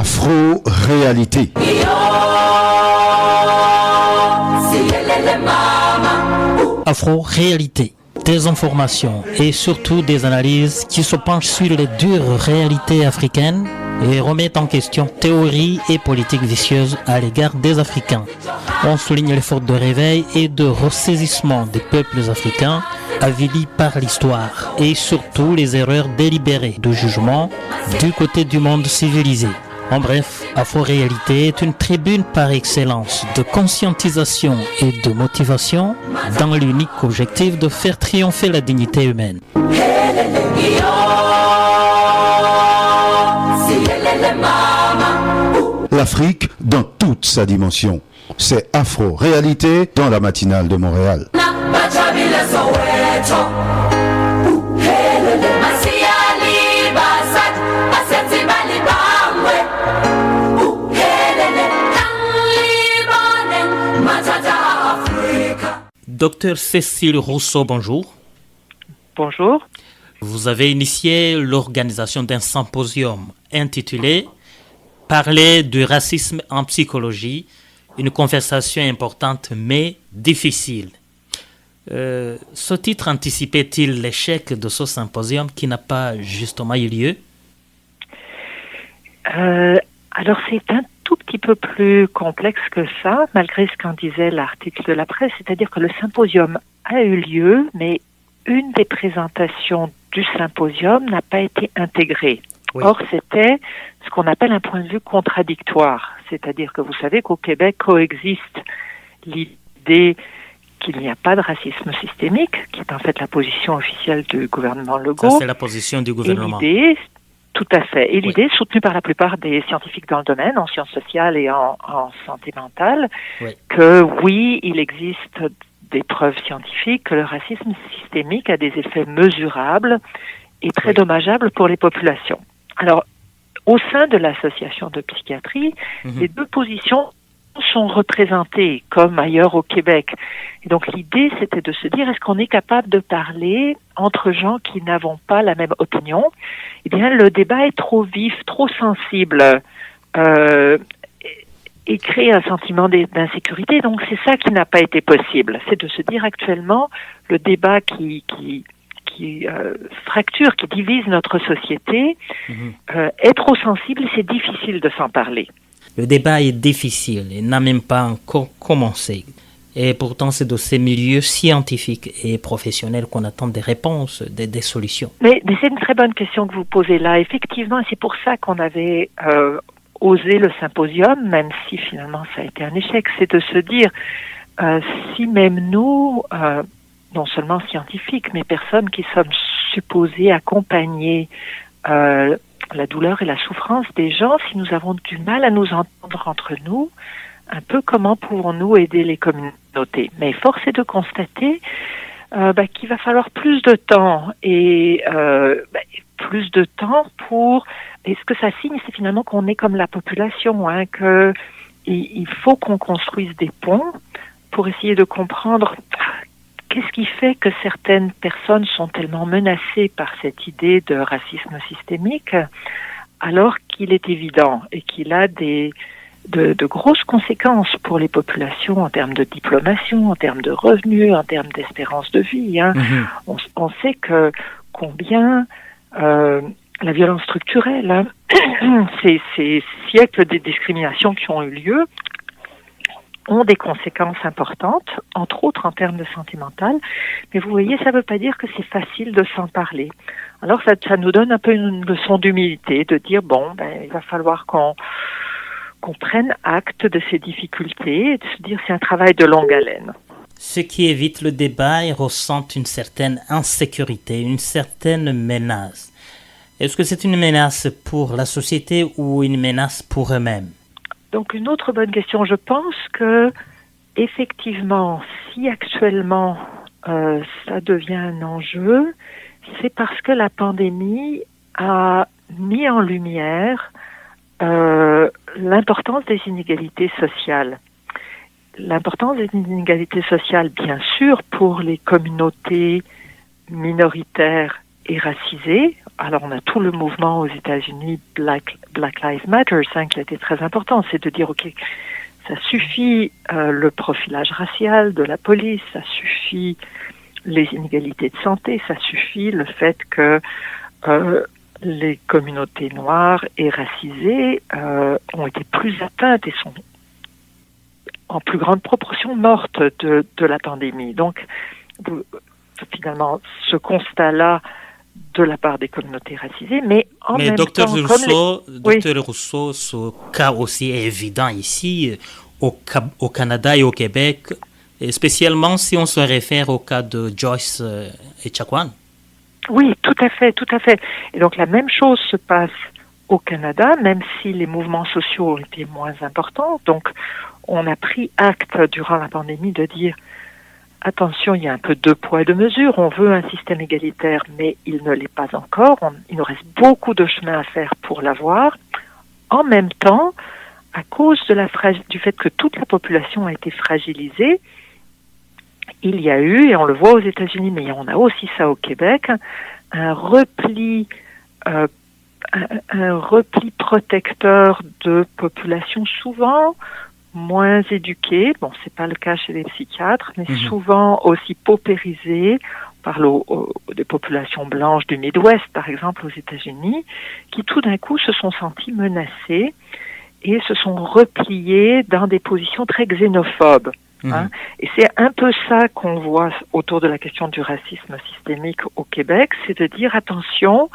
Afro-réalité. Afro-réalité. Des informations et surtout des analyses qui se penchent sur les dures réalités africaines et remettent en question théories et politiques vicieuses à l'égard des Africains. On souligne l'effort de réveil et de ressaisissement des peuples africains avilis par l'histoire et surtout les erreurs délibérées de jugement du côté du monde civilisé. En bref, Afro-réalité est une tribune par excellence de conscientisation et de motivation dans l'unique objectif de faire triompher la dignité humaine. L'Afrique dans toute sa dimension. C'est Afro-réalité dans la matinale de Montréal. Docteur Cécile Rousseau, bonjour. Bonjour. Vous avez initié l'organisation d'un symposium intitulé « Parler du racisme en psychologie, une conversation importante mais difficile ». Ce titre anticipait-il l'échec de ce symposium qui n'a pas justement eu lieu? Alors c'est un tout petit peu plus complexe que ça, malgré ce qu'en disait l'article de la presse, c'est-à-dire que le symposium a eu lieu, mais une des présentations du symposium n'a pas été intégrée. Oui. Or, c'était ce qu'on appelle un point de vue contradictoire, c'est-à-dire que vous savez qu'au Québec coexiste l'idée qu'il n'y a pas de racisme systémique, qui est en fait la position officielle du gouvernement Legault. Ça, c'est la position du gouvernement. Et l'idée, tout à fait. Et l'idée, soutenue par la plupart des scientifiques dans le domaine, en sciences sociales et en santé mentale, que oui, il existe des preuves scientifiques que le racisme systémique a des effets mesurables et très dommageables pour les populations. Alors, au sein de l'association de psychiatrie, les deux positions sont représentées comme ailleurs au Québec. Et donc l'idée, c'était de se dire, est-ce qu'on est capable de parler entre gens qui n'avons pas la même opinion? Eh bien, le débat est trop vif, trop sensible, et crée un sentiment d'insécurité. Donc c'est ça qui n'a pas été possible. C'est de se dire actuellement, le débat qui fracture, qui divise notre société, est trop sensible et c'est difficile de s'en parler. Le débat est difficile et n'a même pas encore commencé. Et pourtant, c'est de ces milieux scientifiques et professionnels qu'on attend des réponses, des solutions. Mais c'est une très bonne question que vous posez là. Effectivement, c'est pour ça qu'on avait osé le symposium, même si finalement ça a été un échec. C'est de se dire, si même nous, non seulement scientifiques, mais personnes qui sommes supposées accompagner la douleur et la souffrance des gens, si nous avons du mal à nous entendre entre nous, un peu comment pouvons-nous aider les communautés? Mais force est de constater qu'il va falloir plus de temps et plus de temps pour... Et ce que ça signe, c'est finalement qu'on est comme la population, que il faut qu'on construise des ponts pour essayer de comprendre qu'est-ce qui fait que certaines personnes sont tellement menacées par cette idée de racisme systémique, alors qu'il est évident et qu'il a de grosses conséquences pour les populations en termes de diplomation, en termes de revenus, en termes d'espérance de vie. On sait que combien la violence structurelle, ces siècles de discrimination qui ont eu lieu, ont des conséquences importantes, entre autres en termes de santé mentale. Mais vous voyez, ça ne veut pas dire que c'est facile de s'en parler. Alors ça nous donne un peu une leçon d'humilité, de dire, il va falloir qu'on prenne acte de ces difficultés et de se dire c'est un travail de longue haleine. Ceux qui évitent le débat et ressentent une certaine insécurité, une certaine menace. Est-ce que c'est une menace pour la société ou une menace pour eux-mêmes? Donc une autre bonne question. Je pense que effectivement, si actuellement ça devient un enjeu, c'est parce que la pandémie a mis en lumière l'importance des inégalités sociales. L'importance des inégalités sociales, bien sûr, pour les communautés minoritaires et racisées, alors on a tout le mouvement aux États-Unis, Black Lives Matter, qui a été très important, c'est de dire, ok, ça suffit le profilage racial de la police, ça suffit les inégalités de santé, ça suffit le fait que les communautés noires et racisées ont été plus atteintes et sont en plus grande proportion mortes de la pandémie. Donc, finalement, ce constat-là de la part des communautés racisées, mais en même Dr. temps... Dr. Rousseau, ce cas aussi est évident ici, au Canada et au Québec, et spécialement si on se réfère au cas de Joyce Echaquan. Oui, tout à fait, tout à fait. Et donc la même chose se passe au Canada, même si les mouvements sociaux ont été moins importants. Donc on a pris acte durant la pandémie de dire attention, il y a un peu deux poids deux mesures. On veut un système égalitaire, mais il ne l'est pas encore. Il nous reste beaucoup de chemin à faire pour l'avoir. En même temps, à cause de du fait que toute la population a été fragilisée, il y a eu, et on le voit aux États-Unis, mais on a aussi ça au Québec, un repli protecteur de populations souvent moins éduquées. Bon, c'est pas le cas chez les psychiatres, mais souvent aussi paupérisées. On parle des populations blanches du Midwest, par exemple, aux États-Unis, qui tout d'un coup se sont senties menacées et se sont repliées dans des positions très xénophobes. Et c'est un peu ça qu'on voit autour de la question du racisme systémique au Québec, c'est de dire attention,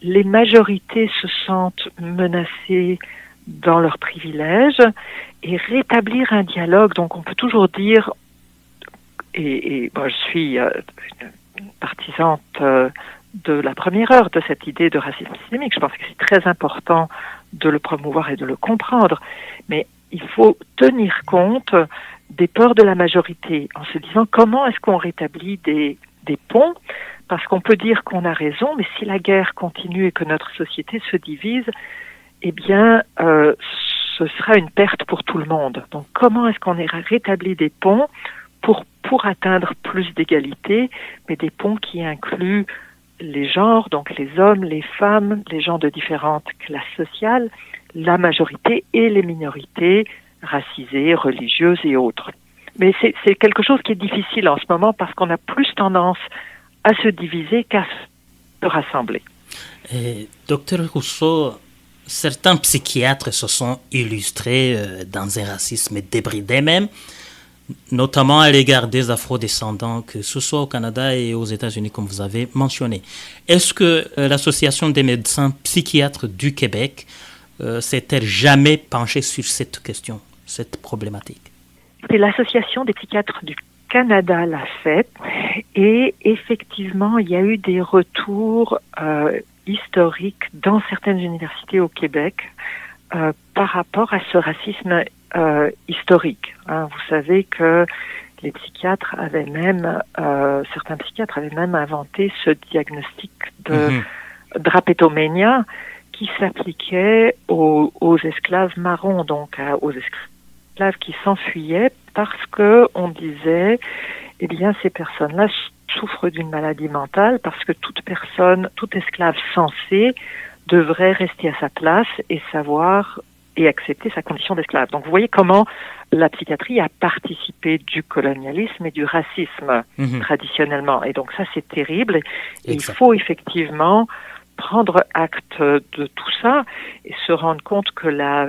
les majorités se sentent menacées dans leurs privilèges et rétablir un dialogue. Donc on peut toujours dire, et moi je suis partisante de la première heure de cette idée de racisme systémique, je pense que c'est très important de le promouvoir et de le comprendre, mais il faut tenir compte des peurs de la majorité, en se disant comment est-ce qu'on rétablit des ponts, parce qu'on peut dire qu'on a raison, mais si la guerre continue et que notre société se divise, eh bien, ce sera une perte pour tout le monde. Donc, comment est-ce qu'on rétablit des ponts pour atteindre plus d'égalité, mais des ponts qui incluent les genres, donc les hommes, les femmes, les gens de différentes classes sociales, la majorité et les minorités, racisées, religieuses et autres. Mais c'est quelque chose qui est difficile en ce moment parce qu'on a plus tendance à se diviser qu'à se rassembler. Docteur Rousseau, certains psychiatres se sont illustrés dans un racisme débridé même, notamment à l'égard des afro-descendants, que ce soit au Canada et aux États-Unis, comme vous avez mentionné. Est-ce que l'Association des médecins psychiatres du Québec s'est-elle jamais penchée sur cette question, cette problématique? Et l'Association des psychiatres du Canada l'a fait, et effectivement, il y a eu des retours historiques dans certaines universités au Québec par rapport à ce racisme historique. Vous savez que les psychiatres avaient même, certains psychiatres avaient même inventé ce diagnostic de drapétoménia qui s'appliquait aux esclaves marrons, donc aux esclaves qui s'enfuyaient parce que on disait, eh bien, ces personnes-là souffrent d'une maladie mentale parce que toute esclave sensée devrait rester à sa place et savoir et accepter sa condition d'esclave. Donc vous voyez comment la psychiatrie a participé du colonialisme et du racisme traditionnellement. Et donc ça, c'est terrible. Et il faut effectivement prendre acte de tout ça et se rendre compte que la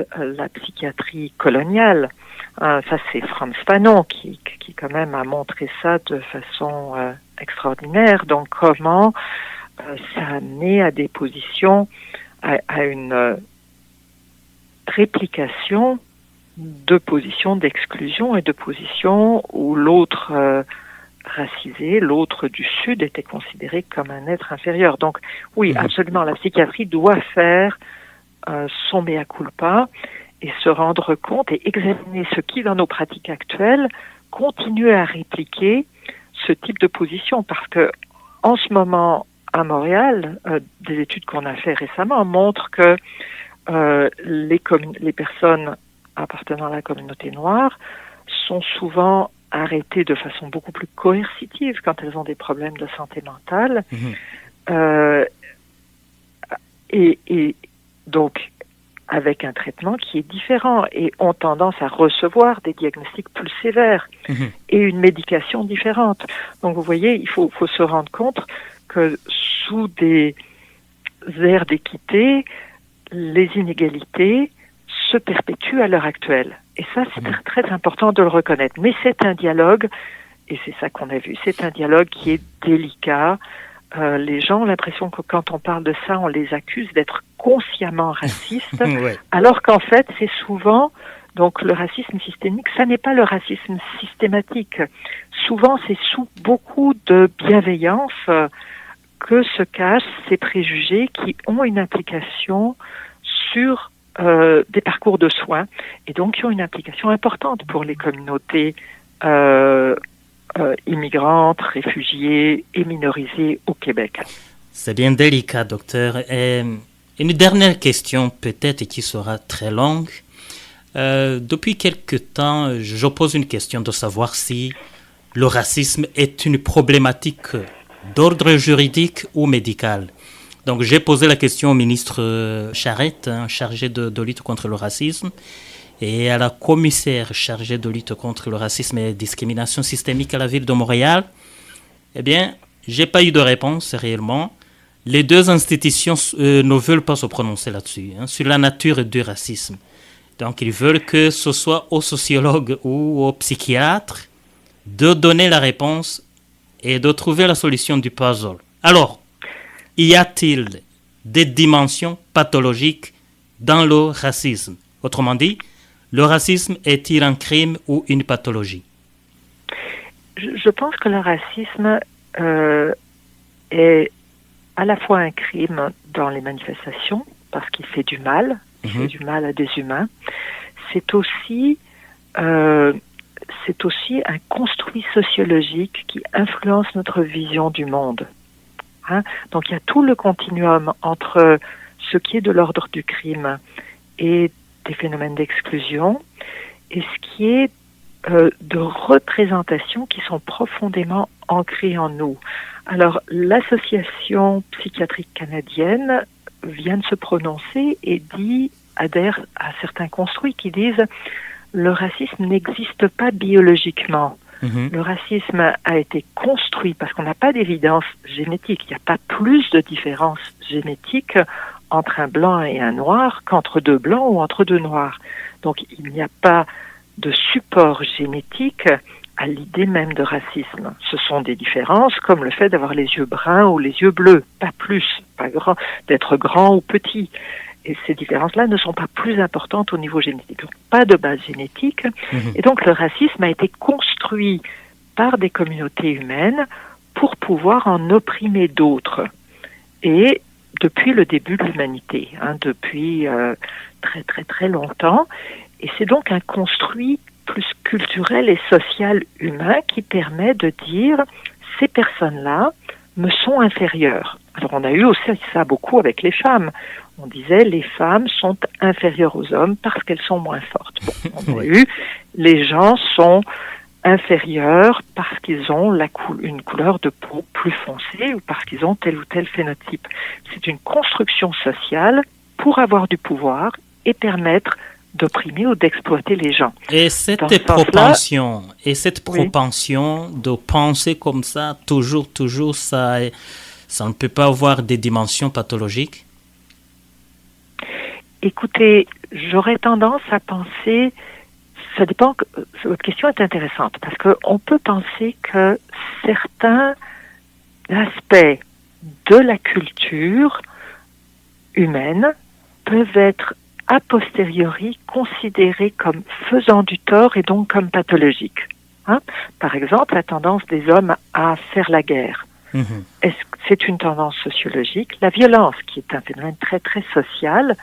psychiatrie coloniale, ça c'est Frantz Fanon qui quand même a montré ça de façon extraordinaire. Donc comment ça a amené à des positions, à une réplication de positions d'exclusion et de positions où l'autre racisé, l'autre du Sud était considéré comme un être inférieur. Donc oui, absolument, la psychiatrie doit faire son mea culpa et se rendre compte et examiner ce qui, dans nos pratiques actuelles, continue à répliquer ce type de position. Parce que en ce moment, à Montréal, des études qu'on a fait récemment montrent que les personnes appartenant à la communauté noire sont souvent arrêtées de façon beaucoup plus coercitive quand elles ont des problèmes de santé mentale. et donc avec un traitement qui est différent et ont tendance à recevoir des diagnostics plus sévères et une médication différente. Donc vous voyez, il faut se rendre compte que sous des aires d'équité, les inégalités se perpétuent à l'heure actuelle. Et ça, c'est très, très important de le reconnaître. Mais c'est un dialogue, et c'est ça qu'on a vu, c'est un dialogue qui est délicat. Les gens ont l'impression que quand on parle de ça, on les accuse d'être consciemment racistes, alors qu'en fait, c'est souvent, donc le racisme systémique, ça n'est pas le racisme systématique. Souvent, c'est sous beaucoup de bienveillance que se cachent ces préjugés qui ont une implication sur des parcours de soins et donc qui ont une implication importante pour les communautés immigrantes, réfugiées et minorisées au Québec. C'est bien délicat, docteur. Et une dernière question, peut-être qui sera très longue. Depuis quelque temps, je pose une question de savoir si le racisme est une problématique d'ordre juridique ou médical. Donc, j'ai posé la question au ministre Charette, chargé de lutte contre le racisme, et à la commissaire chargée de lutte contre le racisme et la discrimination systémique à la ville de Montréal. Eh bien, j'ai pas eu de réponse réellement. Les deux institutions ne veulent pas se prononcer là-dessus, sur la nature du racisme. Donc, ils veulent que ce soit aux sociologues ou aux psychiatres de donner la réponse et de trouver la solution du puzzle. Alors, y a-t-il des dimensions pathologiques dans le racisme? Autrement dit, le racisme est-il un crime ou une pathologie? Je pense que le racisme est à la fois un crime dans les manifestations, parce qu'il fait du mal, il fait du mal à des humains. C'est aussi un construit sociologique qui influence notre vision du monde. Donc il y a tout le continuum entre ce qui est de l'ordre du crime et des phénomènes d'exclusion et ce qui est de représentations qui sont profondément ancrées en nous. Alors l'Association psychiatrique canadienne vient de se prononcer et adhère à certains construits qui disent le racisme n'existe pas biologiquement. Le racisme a été construit parce qu'on n'a pas d'évidence génétique. Il n'y a pas plus de différence génétique entre un blanc et un noir qu'entre deux blancs ou entre deux noirs. Donc il n'y a pas de support génétique à l'idée même de racisme. Ce sont des différences comme le fait d'avoir les yeux bruns ou les yeux bleus, pas plus, pas grand, d'être grand ou petit. Et ces différences-là ne sont pas plus importantes au niveau génétique. Donc, pas de base génétique. Et donc, le racisme a été construit par des communautés humaines pour pouvoir en opprimer d'autres. Et depuis le début de l'humanité, depuis très, très, très longtemps. Et c'est donc un construit plus culturel et social humain qui permet de dire ces personnes-là me sont inférieures. Alors, on a eu aussi ça beaucoup avec les femmes. On disait les femmes sont inférieures aux hommes parce qu'elles sont moins fortes. Bon, on a eu les gens sont inférieurs parce qu'ils ont une couleur de peau plus foncée ou parce qu'ils ont tel ou tel phénotype. C'est une construction sociale pour avoir du pouvoir et permettre d'opprimer ou d'exploiter les gens. Et cette propension de penser comme ça, toujours, ça ne peut pas avoir des dimensions pathologiques? Écoutez, j'aurais tendance à penser, ça dépend, votre question est intéressante, parce qu'on peut penser que certains aspects de la culture humaine peuvent être a posteriori considérés comme faisant du tort et donc comme pathologiques. Par exemple, la tendance des hommes à faire la guerre. C'est une tendance sociologique. La violence, qui est un phénomène très très social,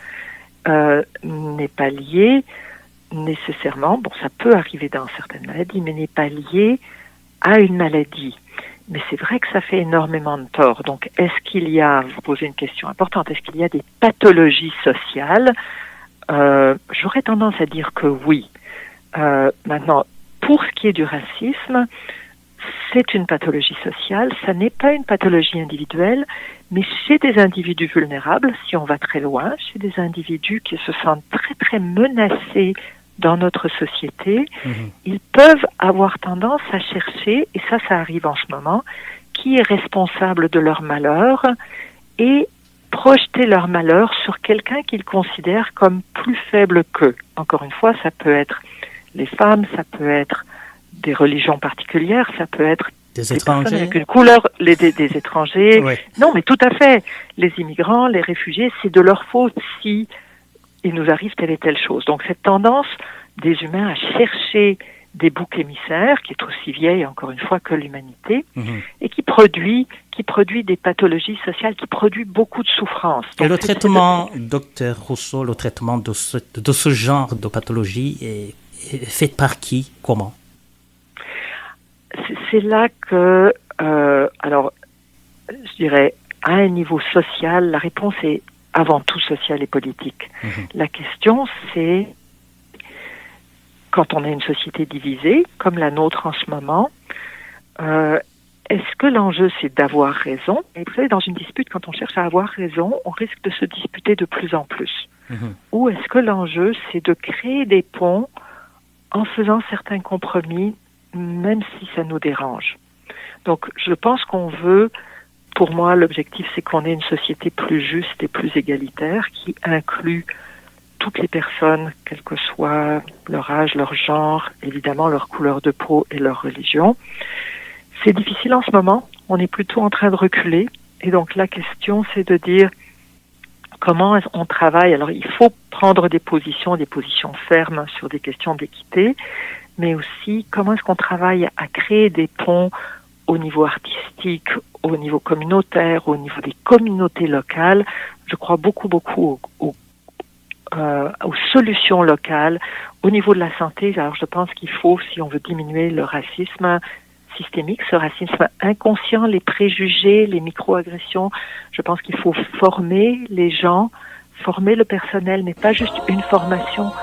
n'est pas liée nécessairement, ça peut arriver dans certaines maladies, mais n'est pas liée à une maladie. Mais c'est vrai que ça fait énormément de tort. Donc, est-ce qu'il y a, vous posez une question importante, est-ce qu'il y a des pathologies sociales? J'aurais tendance à dire que oui. Maintenant, pour ce qui est du racisme, c'est une pathologie sociale, ça n'est pas une pathologie individuelle, mais chez des individus vulnérables, si on va très loin, chez des individus qui se sentent très très menacés dans notre société, ils peuvent avoir tendance à chercher, et ça arrive en ce moment, qui est responsable de leur malheur et projeter leur malheur sur quelqu'un qu'ils considèrent comme plus faible qu'eux. Encore une fois, ça peut être les femmes, ça peut être des religions particulières, ça peut être des étrangers avec une couleur, des étrangers. Oui. Non, mais tout à fait. Les immigrants, les réfugiés, c'est de leur faute si il nous arrive telle et telle chose. Donc cette tendance des humains à chercher des boucs émissaires, qui est aussi vieille, encore une fois, que l'humanité, et qui produit des pathologies sociales, qui produit beaucoup de souffrance. Et le traitement, docteur Rousseau, le traitement de ce genre de pathologie est fait par qui, comment? C'est là que, alors, je dirais, à un niveau social, la réponse est avant tout sociale et politique. La question, c'est, quand on a une société divisée, comme la nôtre en ce moment, est-ce que l'enjeu, c'est d'avoir raison? Et vous savez, dans une dispute, quand on cherche à avoir raison, on risque de se disputer de plus en plus. Ou est-ce que l'enjeu, c'est de créer des ponts en faisant certains compromis, même si ça nous dérange? Donc, je pense qu'on veut, pour moi, l'objectif, c'est qu'on ait une société plus juste et plus égalitaire, qui inclut toutes les personnes, quel que soit leur âge, leur genre, évidemment leur couleur de peau et leur religion. C'est difficile en ce moment, on est plutôt en train de reculer, et donc la question, c'est de dire comment on travaille. Alors, il faut prendre des positions fermes sur des questions d'équité, mais aussi comment est-ce qu'on travaille à créer des ponts au niveau artistique, au niveau communautaire, au niveau des communautés locales. Je crois beaucoup aux solutions locales. Au niveau de la santé, alors je pense qu'il faut, si on veut diminuer le racisme systémique, ce racisme inconscient, les préjugés, les micro-agressions, je pense qu'il faut former les gens, former le personnel, mais pas juste une formation,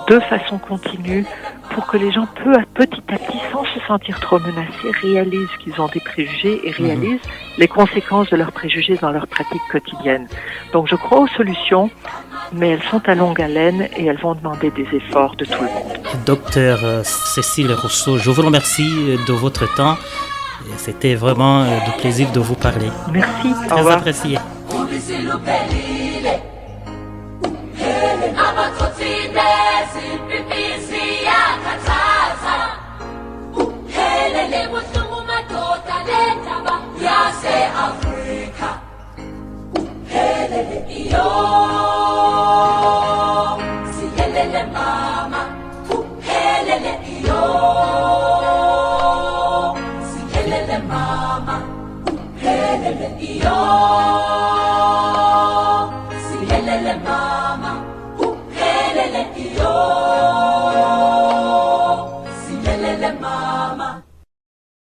de façon continue, pour que les gens, petit à petit, sans se sentir trop menacés, réalisent qu'ils ont des préjugés et réalisent les conséquences de leurs préjugés dans leur pratique quotidienne. Donc je crois aux solutions, mais elles sont à longue haleine et elles vont demander des efforts de tout le monde. Docteur Cécile Rousseau, je vous remercie de votre temps. C'était vraiment du plaisir de vous parler. Merci. Très apprécié. Yo